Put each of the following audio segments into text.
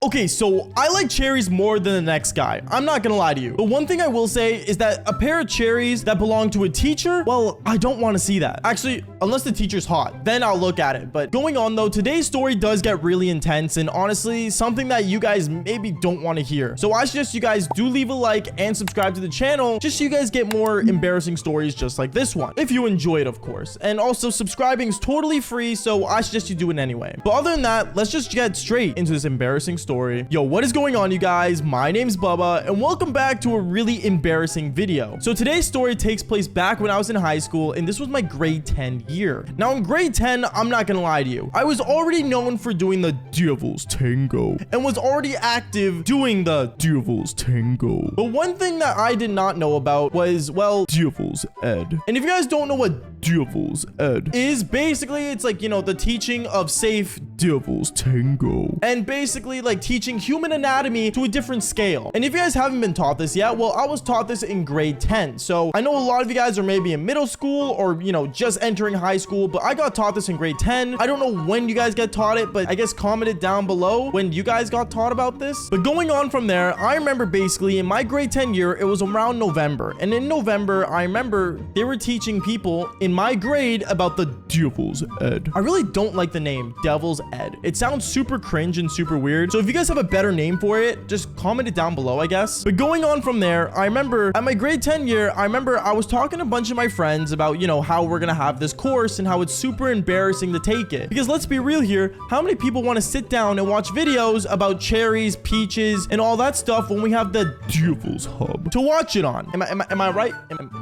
Okay, so I like cherries more than the next guy. I'm not gonna lie to you. But one thing I will say is that a pair of cherries that belong to a teacher, well, I don't want to see that. Actually, unless the teacher's hot, then I'll look at it. But going on though, today's story does get really intense and honestly, something that you guys maybe don't want to hear. So I suggest you guys do leave a like and subscribe to the channel just so you guys get more embarrassing stories just like this one. If you enjoy it, of course. And also subscribing is totally free, so I suggest you do it anyway. But other than that, let's just get straight into this embarrassing story. Yo, what is going on, you guys? My name's Bubba and welcome back to a really embarrassing video. So today's story takes place back when I was in high school and this was my grade 10 year. Now in grade 10, I'm not gonna lie to you, I was already known for doing the Devil's Tango and was already active doing the Devil's Tango. But one thing that I did not know about was, well, Devil's Ed. And if you guys don't know what Devil's Ed is, basically it's like, you know, the teaching of safe Devil's Tango. And basically like teaching human anatomy to a different scale. And if you guys haven't been taught this yet, well, I was taught this in grade 10. So I know a lot of you guys are maybe in middle school or, you know, just entering high school, but I got taught this in grade 10. I don't know when you guys get taught it, but I guess comment it down below when you guys got taught about this. But going on from there, I remember basically in my grade 10 year, it was around November. And in November, I remember they were teaching people in my grade about the Devil's Ed. I really don't like the name Devil's Ed. It sounds super cringe and super weird. So if you guys have a better name for it, just comment it down below, I guess. But going on from there, I remember at my grade 10 year, I remember I was talking to a bunch of my friends about, you know, how we're gonna have this course and how it's super embarrassing to take it. Because let's be real here, how many people want to sit down and watch videos about cherries, peaches, and all that stuff when we have the Devil's Hub to watch it on? Am I right?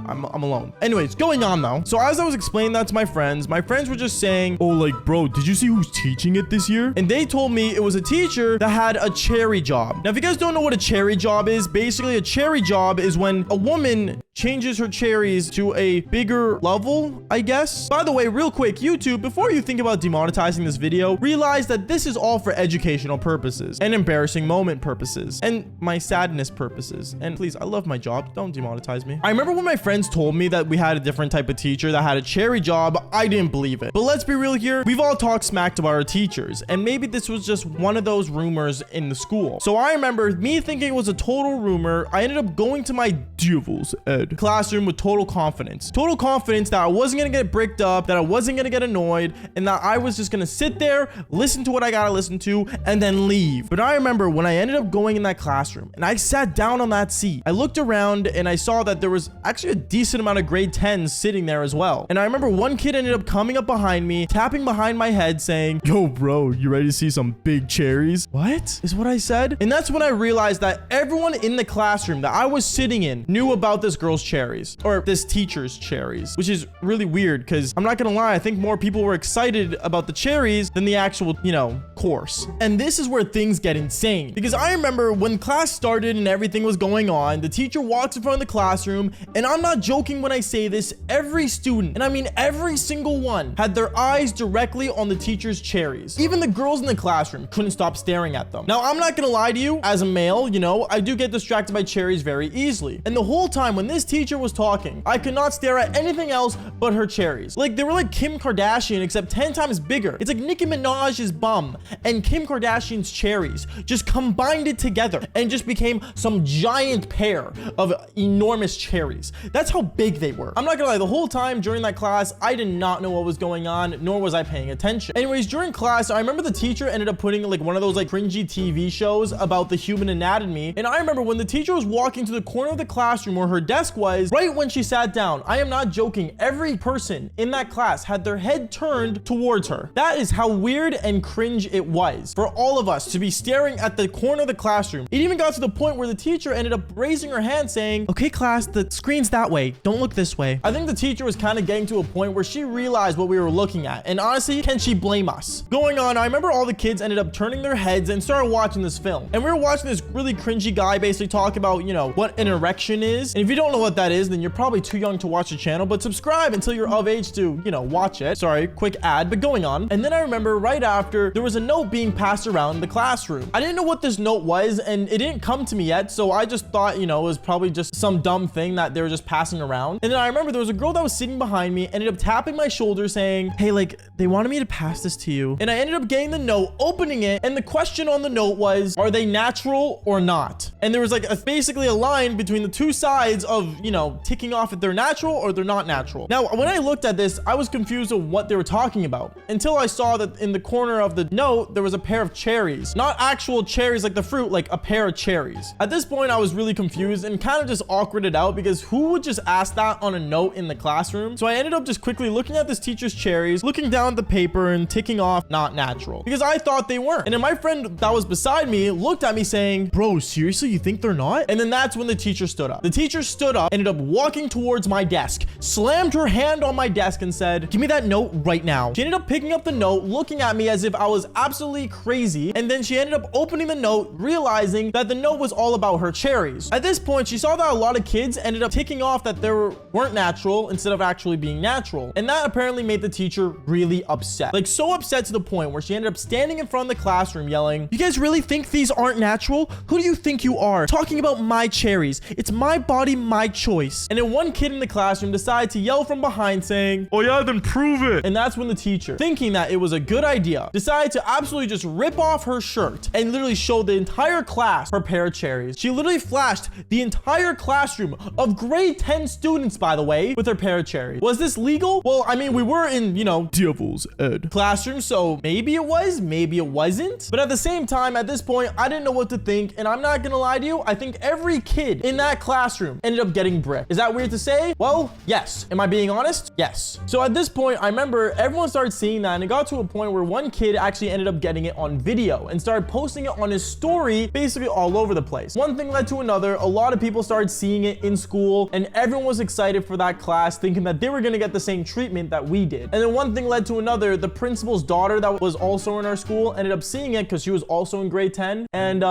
I'm alone. Anyways, going on though. So as I was explaining that to my friends were just saying, oh, like, bro, did you see who's teaching it this year? And they told me it was a teacher that had a cherry job. Now, if you guys don't know what a cherry job is, basically a cherry job is when a woman changes her cherries to a bigger level, I guess. By the way, real quick, YouTube, before you think about demonetizing this video, realize that this is all for educational purposes and embarrassing moment purposes and my sadness purposes. And please, I love my job. Don't demonetize me. I remember when my friends told me that we had a different type of teacher that had a cherry job, I didn't believe it. But let's be real here. We've all talked smack about our teachers, and maybe this was just one of those rumors in the school. So I remember me thinking it was a total rumor. I ended up going to my Devil's Ed classroom with total confidence that I wasn't gonna get bricked up, that I wasn't gonna get annoyed, and that I was just gonna sit there, listen to what I gotta listen to, and then leave. But I remember when I ended up going in that classroom and I sat down on that seat, I looked around and I saw that there was actually a decent amount of grade 10s sitting there as well. And I remember one kid ended up coming up behind me, tapping behind my head saying, yo bro, you ready to see some big cherries? What is what I said? And that's when I realized that everyone in the classroom that I was sitting in knew about this girl's cherries, or this teacher's cherries, which is really weird because I'm not gonna lie, I think more people were excited about the cherries than the actual, you know, course. And this is where things get insane, because I remember when class started and everything was going on, the teacher walks in front of the classroom, and I'm not joking when I say this, every student, and I mean every single one, had their eyes directly on the teacher's cherries. Even the girls in the classroom couldn't stop staring at them. Now, I'm not gonna lie to you, as a male, you know, I do get distracted by cherries very easily. And the whole time when this teacher was talking, I could not stare at anything else but her cherries. Like, they were like Kim Kardashian, except 10 times bigger. It's like Nicki Minaj's bum and Kim Kardashian's cherries just combined it together and just became some giant pair of enormous cherries. That's how big they were. I'm not gonna lie, the whole time during that class, I did not know what was going on, nor was I paying attention. Anyways, during class, I remember the teacher ended up putting like one of those like cringy TV shows about the human anatomy. And I remember when the teacher was walking to the corner of the classroom where her desk was, right when she sat down, I am not joking, every person in that class had their head turned towards her. That is how weird and cringe it was for all of us to be staring at the corner of the classroom. It even got to the point where the teacher ended up raising her hand saying, okay class, the screen's that way, don't look this way. I think the teacher was kind of getting to a point where she realized what we were looking at, and honestly, can she blame us? Going on, I remember all the kids ended up turning their heads and started watching this film, and we were watching this really cringy guy basically talk about, you know, what an erection is. And if you don't know what that is, then you're probably too young to watch the channel, but subscribe until you're of age to, you know, watch it. Sorry, quick ad, but going on. And then I remember right after, there was note being passed around the classroom. I didn't know what this note was, and it didn't come to me yet, so I just thought, it was probably just some dumb thing that they were just passing around. And then I remember there was a girl that was sitting behind me, ended up tapping my shoulder saying, hey, like, they wanted me to pass this to you. And I ended up getting the note, opening it, and the question on the note was, are they natural or not? And there was like basically a line between the two sides of, ticking off if they're natural or they're not natural. Now, when I looked at this, I was confused of what they were talking about until I saw that in the corner of the note, there was a pair of cherries, not actual cherries like the fruit, like a pair of cherries. At this point, I was really confused and kind of just awkwarded out because who would just ask that on a note in the classroom? So I ended up just quickly looking at this teacher's cherries, looking down at the paper and ticking off not natural because I thought they weren't. And then my friend that was beside me looked at me saying, bro, seriously, you think they're not? And then that's when the teacher stood up. The teacher stood up, ended up walking towards my desk, slammed her hand on my desk and said, give me that note right now. She ended up picking up the note, looking at me as if I was absolutely crazy. And then she ended up opening the note, realizing that the note was all about her cherries. At this point, she saw that a lot of kids ended up ticking off that they weren't natural instead of actually being natural. And that apparently made the teacher really upset. Like so upset to the point where she ended up standing in front of the classroom yelling, you guys really think these aren't natural? Who do you think you are? Talking about my cherries. It's my body, my choice. And then one kid in the classroom decided to yell from behind saying, oh yeah, then prove it. And that's when the teacher, thinking that it was a good idea, decided to absolutely just rip off her shirt and literally show the entire class her pair of cherries. She literally flashed the entire classroom of grade 10 students, by the way, with her pair of cherries. Was this legal? Well, I mean, we were in, devil's ed classroom, so maybe it was, maybe it wasn't. But at the same time, at this point, I didn't know what to think. And I'm not gonna lie to you, I think every kid in that classroom ended up getting bricked. Is that weird to say? Well, yes. Am I being honest? Yes. So at this point, I remember everyone started seeing that, and it got to a point where one kid actually ended up getting it on video and started posting it on his story basically all over the place. One thing led to another. A lot of people started seeing it in school, and everyone was excited for that class, thinking that they were gonna get the same treatment that we did. And then one thing led to another. The principal's daughter that was also in our school ended up seeing it because she was also in grade 10. And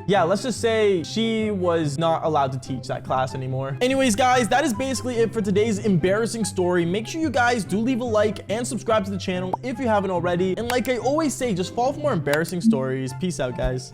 yeah, let's just say she was not allowed to teach that class anymore. Anyways, guys, that is basically it for today's embarrassing story. Make sure you guys do leave a like and subscribe to the channel if you haven't already. And like I always say, just follow for more embarrassing stories. Peace out, guys.